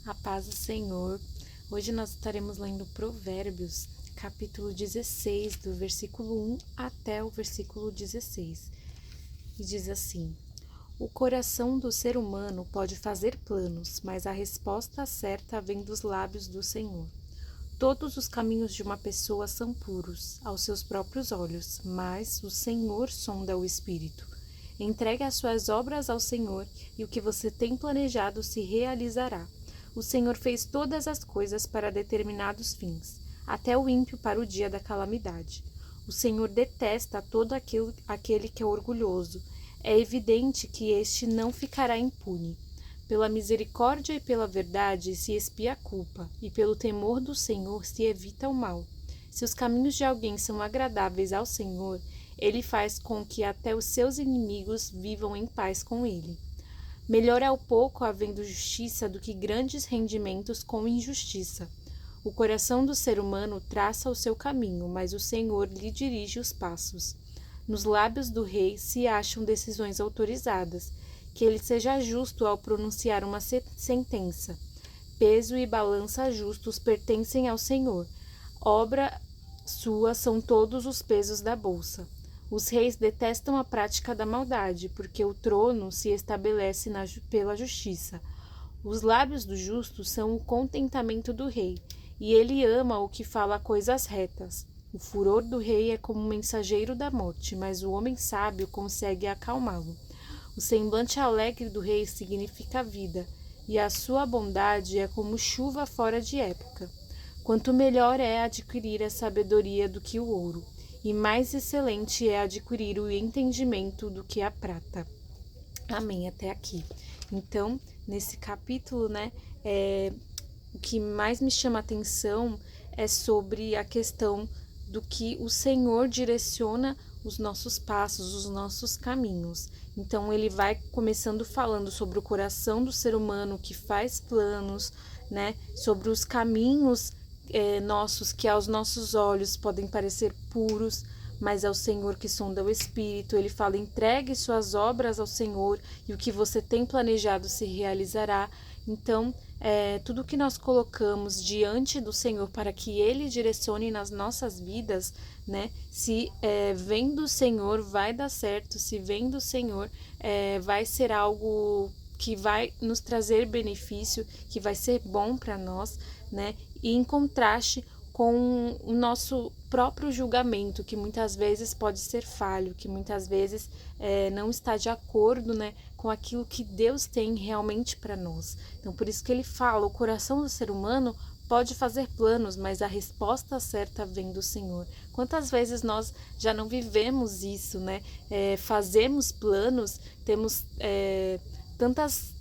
A paz do Senhor. Hoje nós estaremos lendo Provérbios, capítulo 16, do versículo 1 até o versículo 16. E diz assim: O coração do ser humano pode fazer planos, mas a resposta certa vem dos lábios do Senhor. Todos os caminhos de uma pessoa são puros aos seus próprios olhos, mas o Senhor sonda o espírito. Entregue as suas obras ao Senhor, e o que você tem planejado se realizará. O Senhor fez todas as coisas para determinados fins, até o ímpio para o dia da calamidade. O Senhor detesta todo aquele que é orgulhoso. É evidente que este não ficará impune. Pela misericórdia e pela verdade se expia a culpa, e pelo temor do Senhor se evita o mal. Se os caminhos de alguém são agradáveis ao Senhor, ele faz com que até os seus inimigos vivam em paz com ele. Melhor é o pouco havendo justiça do que grandes rendimentos com injustiça. O coração do ser humano traça o seu caminho, mas o Senhor lhe dirige os passos. Nos lábios do rei se acham decisões autorizadas. Que ele seja justo ao pronunciar uma sentença. Peso e balança justos pertencem ao Senhor. Obra sua são todos os pesos da bolsa. Os reis detestam a prática da maldade, porque o trono se estabelece pela justiça. Os lábios do justo são o contentamento do rei, e ele ama o que fala coisas retas. O furor do rei é como um mensageiro da morte, mas o homem sábio consegue acalmá-lo. O semblante alegre do rei significa vida, e a sua bondade é como chuva fora de época. Quanto melhor é adquirir a sabedoria do que o ouro, e mais excelente é adquirir o entendimento do que a prata. Amém, até aqui. Então, nesse capítulo, o que mais me chama a atenção é sobre a questão do que o Senhor direciona os nossos passos, os nossos caminhos. Então, ele vai começando falando sobre o coração do ser humano que faz planos, sobre os caminhos nossos, que aos nossos olhos podem parecer puros, mas é o Senhor que sonda o espírito. Ele fala: entregue suas obras ao Senhor, e o que você tem planejado se realizará. Então, tudo que nós colocamos diante do Senhor para que Ele direcione nas nossas vidas, se vem do Senhor, vai dar certo. Se vem do Senhor, vai ser algo que vai nos trazer benefício, que vai ser bom para nós, e em contraste com o nosso próprio julgamento, que muitas vezes pode ser falho, que muitas vezes não está de acordo, com aquilo que Deus tem realmente para nós. Então, por isso que ele fala: o coração do ser humano pode fazer planos, mas a resposta certa vem do Senhor. Quantas vezes nós já não vivemos isso, fazemos planos, temos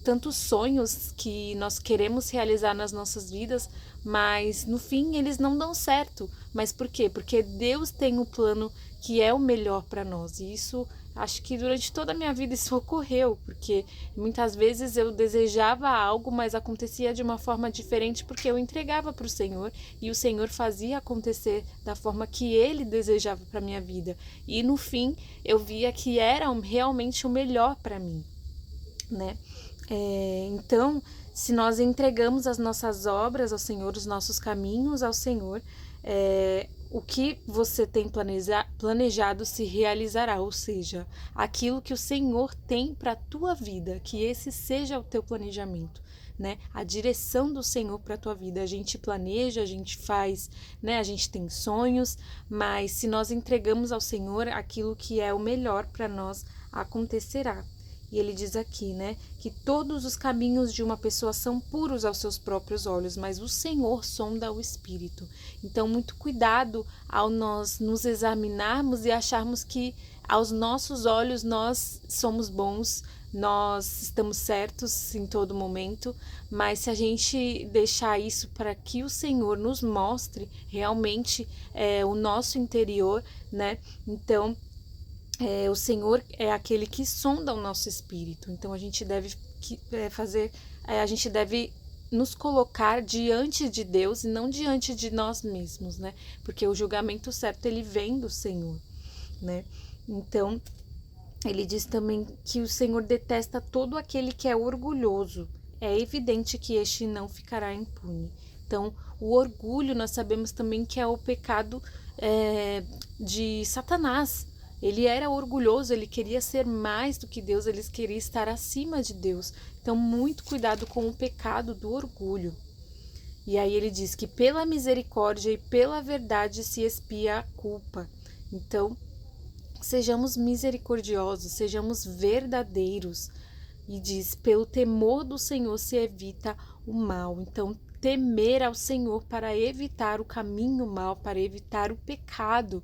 tantos sonhos que nós queremos realizar nas nossas vidas, mas no fim eles não dão certo. Mas por quê? Porque Deus tem um plano que é o melhor para nós. E isso, acho que durante toda a minha vida isso ocorreu, porque muitas vezes eu desejava algo, mas acontecia de uma forma diferente, porque eu entregava para o Senhor, e o Senhor fazia acontecer da forma que Ele desejava para minha vida. E no fim eu via que era realmente o melhor para mim, Então, se nós entregamos as nossas obras ao Senhor, os nossos caminhos ao Senhor, o que você tem planejado se realizará, ou seja, aquilo que o Senhor tem para a tua vida, que esse seja o teu planejamento, a direção do Senhor para a tua vida. A gente planeja, a gente faz, a gente tem sonhos, mas se nós entregamos ao Senhor, aquilo que é o melhor para nós acontecerá. E ele diz aqui, que todos os caminhos de uma pessoa são puros aos seus próprios olhos, mas o Senhor sonda o espírito. Então, muito cuidado ao nós nos examinarmos e acharmos que aos nossos olhos nós somos bons, nós estamos certos em todo momento, mas se a gente deixar isso para que o Senhor nos mostre realmente o nosso interior, então o Senhor é aquele que sonda o nosso espírito. Então a gente deve a gente deve nos colocar diante de Deus e não diante de nós mesmos, Porque o julgamento certo, ele vem do Senhor, Então, ele diz também que o Senhor detesta todo aquele que é orgulhoso. é evidente que este não ficará impune. Então, o orgulho, nós sabemos também que é o pecado de Satanás. Ele era orgulhoso, ele queria ser mais do que Deus, ele queria estar acima de Deus. Então, muito cuidado com o pecado do orgulho. E aí ele diz que pela misericórdia e pela verdade se expia a culpa. Então, sejamos misericordiosos, sejamos verdadeiros. E diz, pelo temor do Senhor se evita o mal. Então, temer ao Senhor para evitar o caminho mal, para evitar o pecado.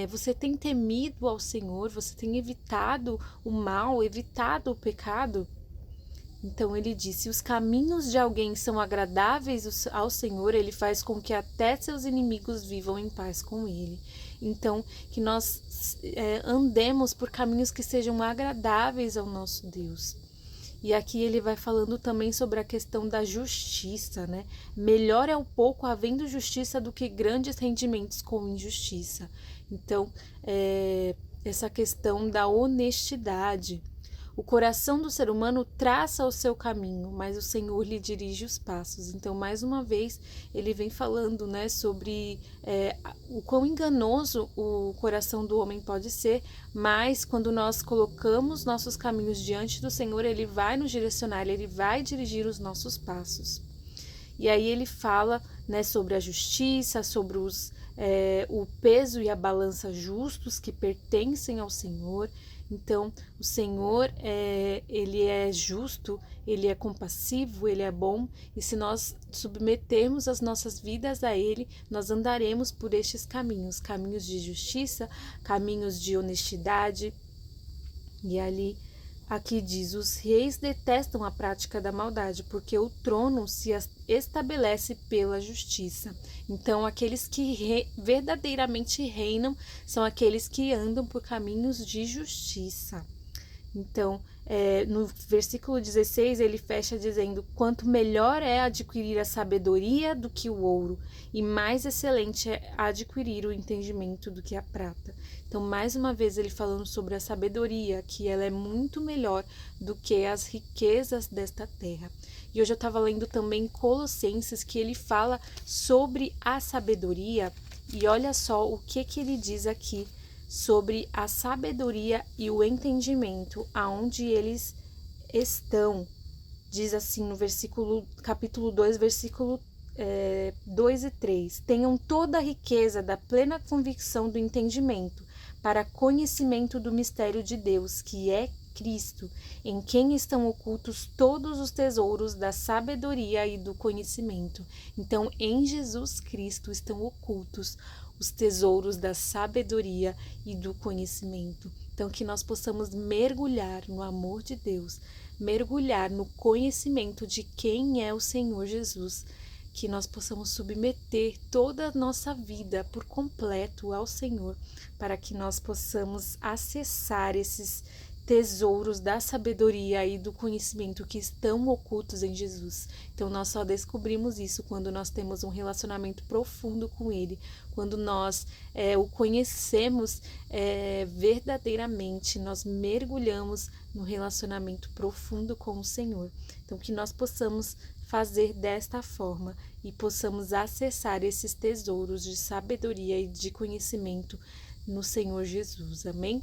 Você tem temido ao Senhor, você tem evitado o mal, evitado o pecado? Então ele disse, os caminhos de alguém são agradáveis ao Senhor, ele faz com que até seus inimigos vivam em paz com ele. Então, que nós andemos por caminhos que sejam agradáveis ao nosso Deus. E aqui ele vai falando também sobre a questão da justiça, né? Melhor é o pouco havendo justiça do que grandes rendimentos com injustiça. Então, essa questão da honestidade. O coração do ser humano traça o seu caminho, mas o Senhor lhe dirige os passos. Então, mais uma vez, ele vem falando, né, sobre o quão enganoso o coração do homem pode ser, mas quando nós colocamos nossos caminhos diante do Senhor, ele vai nos direcionar, ele vai dirigir os nossos passos. E aí ele fala, né, sobre a justiça, sobre o peso e a balança justos que pertencem ao Senhor. Então, o Senhor, ele é justo, ele é compassivo, ele é bom, e se nós submetermos as nossas vidas a ele, nós andaremos por estes caminhos, caminhos de justiça, caminhos de honestidade. E aqui diz, os reis detestam a prática da maldade, porque o trono se estabelece pela justiça. Então, aqueles que verdadeiramente reinam são aqueles que andam por caminhos de justiça. Então, no versículo 16, ele fecha dizendo, quanto melhor é adquirir a sabedoria do que o ouro, e mais excelente é adquirir o entendimento do que a prata. Então, mais uma vez, ele falando sobre a sabedoria, que ela é muito melhor do que as riquezas desta terra. E hoje eu estava lendo também Colossenses, que ele fala sobre a sabedoria, e olha só o que ele diz aqui sobre a sabedoria e o entendimento, aonde eles estão. Diz assim no capítulo 2, versículo 2 e 3. Tenham toda a riqueza da plena convicção do entendimento, para conhecimento do mistério de Deus, que é Cristo, em quem estão ocultos todos os tesouros da sabedoria e do conhecimento. Então, em Jesus Cristo estão ocultos os tesouros da sabedoria e do conhecimento. Então, que nós possamos mergulhar no amor de Deus, mergulhar no conhecimento de quem é o Senhor Jesus, que nós possamos submeter toda a nossa vida por completo ao Senhor, para que nós possamos acessar esses tesouros da sabedoria e do conhecimento que estão ocultos em Jesus. Então, nós só descobrimos isso quando nós temos um relacionamento profundo com Ele, quando nós o conhecemos verdadeiramente, nós mergulhamos no relacionamento profundo com o Senhor. Então, que nós possamos fazer desta forma e possamos acessar esses tesouros de sabedoria e de conhecimento no Senhor Jesus. Amém?